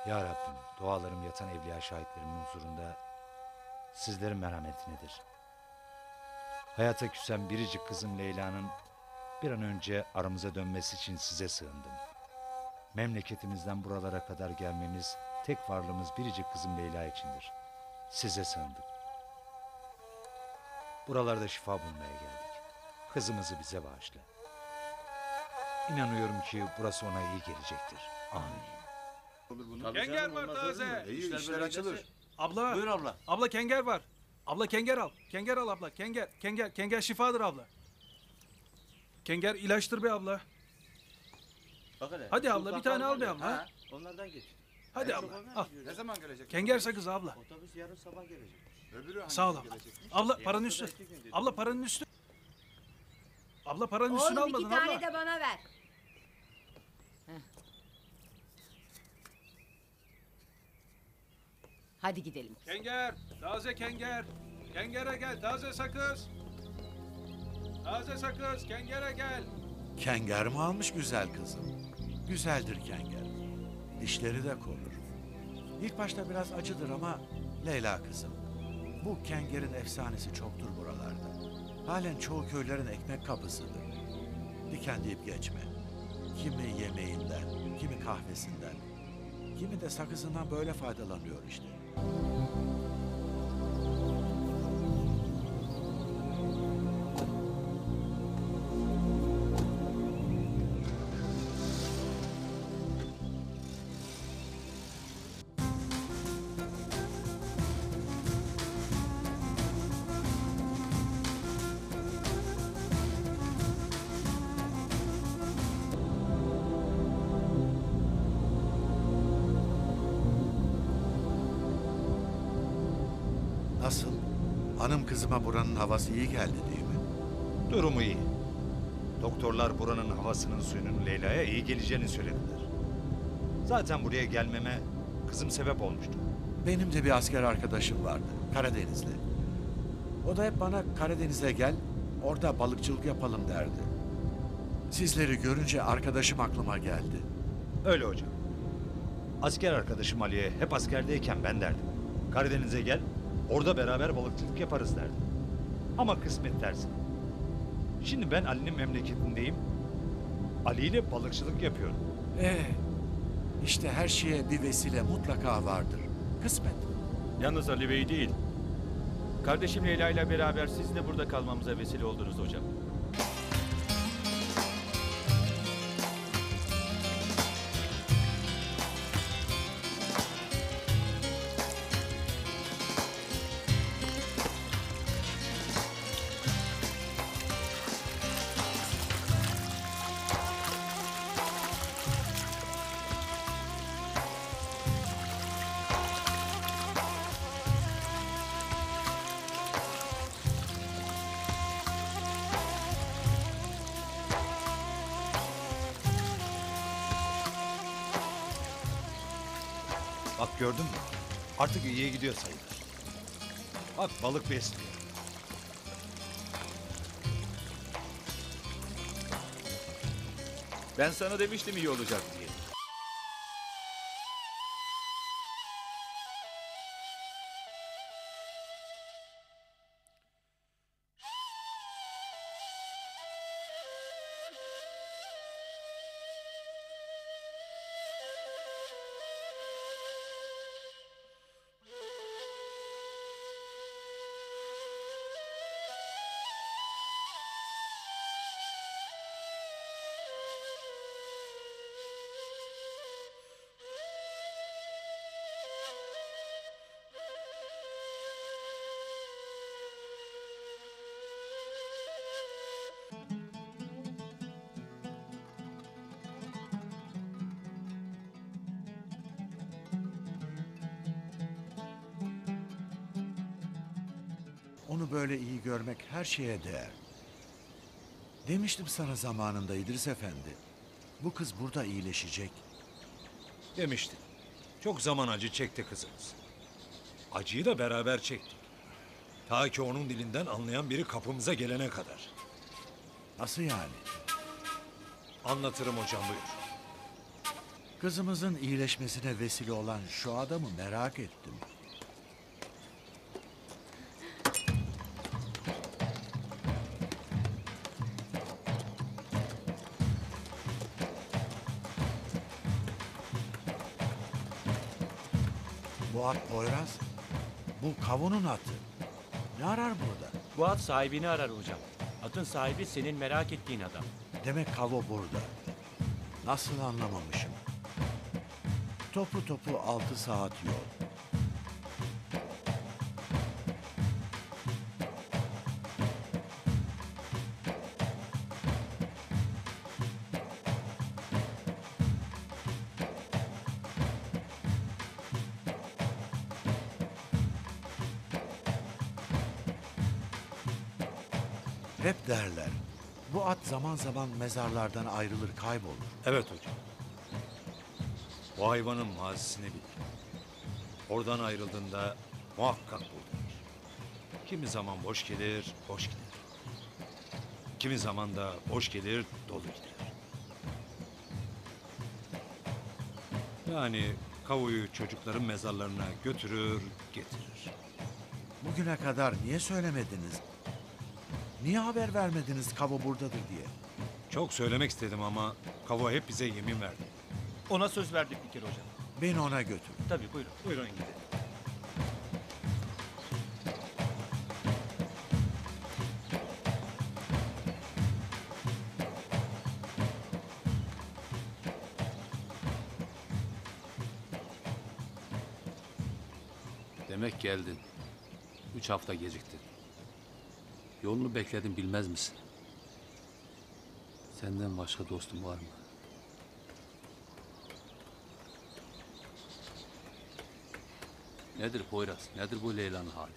Ya Rabbim, dualarım yatan evliya şahitlerimin huzurunda sizlerin merhametinedir. Hayata küsen biricik kızım Leyla'nın bir an önce aramıza dönmesi için size sığındım. Memleketimizden buralara kadar gelmemiz, tek varlığımız biricik kızım Leyla içindir. Size sığındık. Buralarda şifa bulmaya geldik. Kızımızı bize bağışla. İnanıyorum ki burası ona iyi gelecektir. Amin. Kenger var taze. İyi işler açılır. Abla. Buyur abla. Abla kenger var. Abla kenger al. Kenger al abla. Kenger şifadır abla. Kenger ilaçtır be abla. Bak hele. Hadi abla, bir tane al be abla. Ha, onlardan geç. Hadi abla al. Ne zaman gelecek? Kenger sakızı abla. Otobüs yarın sabah gelecek. Öbürü hangisi Sağ ol abla. gelecek? Abla paranın üstü. Abla paranın üstü. Abla paranın üstünü Oğlum iki almadın tane abla. de bana ver. Hadi gidelim. Kenger. Taze kenger. Kengere gel. Taze sakız. Taze sakız. Kengere gel. Kenger mi almış güzel kızım? Güzeldir kenger. Dişleri de korur. İlk başta biraz acıdır ama Leyla kızım. Bu kengerin efsanesi çoktur buralarda. Halen çoğu köylerin ekmek kapısıdır. Diken deyip geçme. Kimi yemeğinden, kimi kahvesinden, kimi de sakızından böyle faydalanıyor işte. Nasıl? Hanım kızıma buranın havası iyi geldi değil mi? Durumu iyi. Doktorlar buranın havasının suyunun Leyla'ya iyi geleceğini söylediler. Zaten buraya gelmeme kızım sebep olmuştu. Benim de bir asker arkadaşım vardı, Karadenizli. O da hep bana Karadeniz'e gel, orada balıkçılık yapalım derdi. Sizleri görünce arkadaşım aklıma geldi. Öyle hocam. Asker arkadaşım Ali'ye hep askerdeyken ben derdim. Karadeniz'e gel, orada beraber balıkçılık yaparız derdim. Ama kısmet tersi. Şimdi ben Ali'nin memleketindeyim. Ali ile balıkçılık yapıyorum. İşte her şeye bir vesile mutlaka vardır. Kısmet. Yalnız Ali Bey değil. Kardeşim Leyla ile beraber siz de burada kalmamıza vesile oldunuz hocam. Bak gördün mü? Artık iyiye gidiyor sayılır. Bak balık besliyor. Ben sana demiştim iyi olacak diye. Onu böyle iyi görmek her şeye değer. Demiştim sana zamanında İdris Efendi. Bu kız burada iyileşecek. Demiştin. Çok zaman acı çekti kızımız. Acıyı da beraber çektik. Ta ki onun dilinden anlayan biri kapımıza gelene kadar. Nasıl yani? Anlatırım hocam, buyur. Kızımızın iyileşmesine vesile olan şu adamı merak ettim. Bu at Poyraz. Bu kavunun atı. Ne arar burada? Bu at sahibini arar hocam. Atın sahibi senin merak ettiğin adam. Demek kavo burada. Nasıl anlamamışım? Topu topu 6 saat yol. Hep derler. Bu at zaman zaman mezarlardan ayrılır, kaybolur. Evet hocam. Bu hayvanın mazisini bil. Oradan ayrıldığında muhakkak bulunur. Kimi zaman boş gelir, boş gider. Kimi zaman da boş gelir, dolu gider. Yani kavuyu çocukların mezarlarına götürür, getirir. Bugüne kadar niye söylemediniz? Niye haber vermediniz kavo buradadır diye? Çok söylemek istedim ama kavu hep bize yemin verdi. Ona söz verdik bir kere hocam. Beni ona götür. Tabii buyurun. Buyurun gidelim. Demek geldin. 3 hafta geciktin. Yolunu bekledim bilmez misin? Senden başka dostum var mı? Nedir Poyraz? Nedir bu Leyla'nın hali?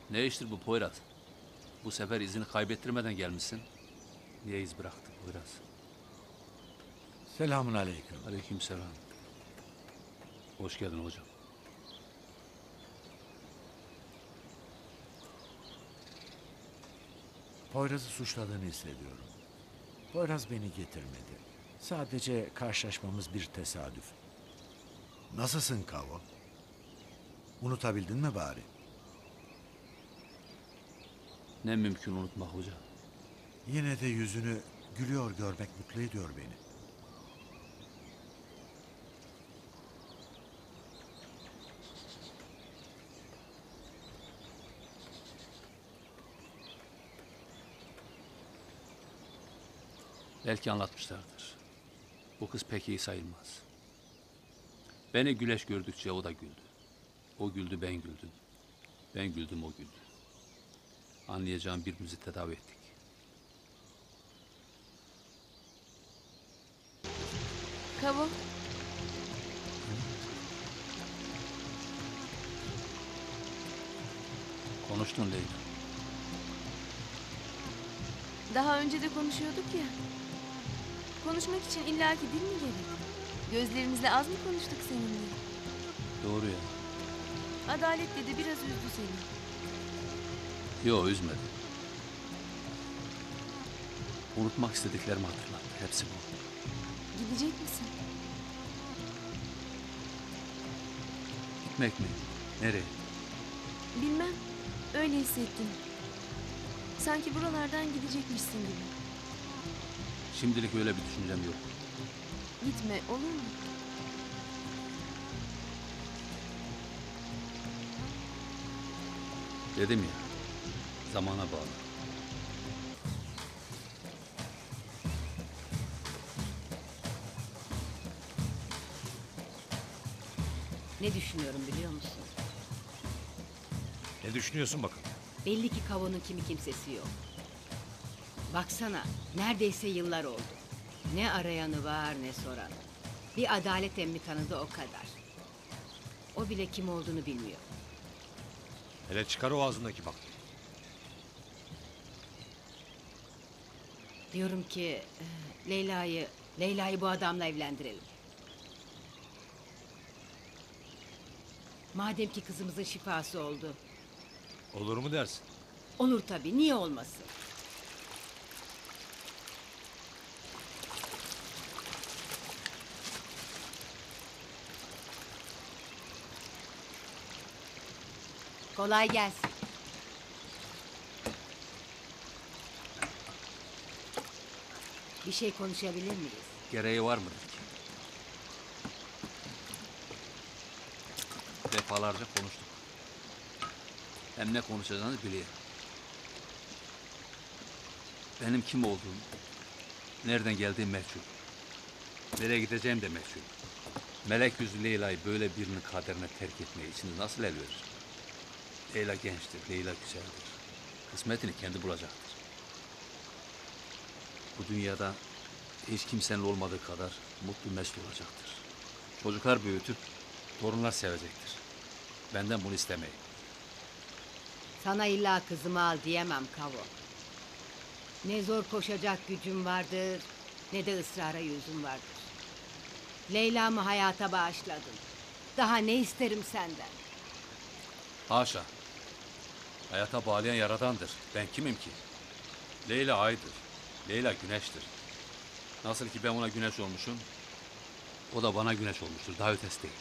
Ne iştir bu Poyraz? Bu sefer izini kaybettirmeden gelmişsin. Niye iz bıraktın Poyraz? Selamun aleyküm. Aleykümselam. Hoş geldin hocam. Poyraz'ı suçladığını hissediyorum. Poyraz beni getirmedi. Sadece karşılaşmamız bir tesadüf. Nasılsın Kavo? Unutabildin mi bari? Ne mümkün unutmak hocam. Yine de yüzünü gülüyor görmek mutlu ediyor beni. Belki anlatmışlardır. Bu kız pek iyi sayılmaz. Beni güleş gördükçe o da güldü. O güldü, ben güldüm. Ben güldüm, o güldü. Anlayacağım, birbirimizi tedavi ettik. Kavo. Konuştun Leyla. Daha önce de konuşuyorduk ya. Konuşmak için illaki dil mi gerek? Gözlerimizle az mı konuştuk seninle? Doğru ya. Adalet dedi biraz üzdü seni. Yok, üzmedi. Unutmak istediklerimi hatırlattı. Hepsi bu. Gidecek misin? Gitmek mi? Nereye? Bilmem. Öyle hissettim. Sanki buralardan gidecekmişsin gibi. Şimdilik öyle bir düşüncem yok. Gitme olur mu? Dedim ya, zamana bağlı. Ne düşünüyorum biliyor musun? Ne düşünüyorsun bakalım? Belli ki Kavo'nun kimi kimsesi yok. Baksana, neredeyse yıllar oldu. Ne arayanı var ne soran. Bir adalet emmi tanıdı o kadar. O bile kim olduğunu bilmiyor. Hele çıkar o ağzındaki bak. Diyorum ki Leyla'yı bu adamla evlendirelim. Madem ki kızımızın şifası oldu. Olur mu dersin? Olur tabii, niye olmasın? Kolay gelsin. Bir şey konuşabilir miyiz? Gereği var mıdır ki? Defalarca konuştuk. Hem ne konuşacağını biliyorum. Benim kim olduğum, nereden geldiğim meçhul. Nereye gideceğim de meçhul. Melek yüzlü Leyla'yı böyle birinin kaderine terk etmeye içinde nasıl el verir? Leyla gençtir, Leyla güzeldir. Kısmetini kendi bulacaktır. Bu dünyada hiç kimsenin olmadığı kadar mutlu mesut olacaktır. Çocuklar büyütüp torunlar sevecektir. Benden bunu istemeyin. Sana illa kızımı al diyemem Kavo. Ne zor koşacak gücüm vardır, ne de ısrara yüzüm vardır. Leyla'mı hayata bağışladın. Daha ne isterim senden? Haşa. Hayata bağlayan yaradandır. Ben kimim ki? Leyla aydır. Leyla güneştir. Nasıl ki ben ona güneş olmuşum, o da bana güneş olmuştur. Daha ötesi değil.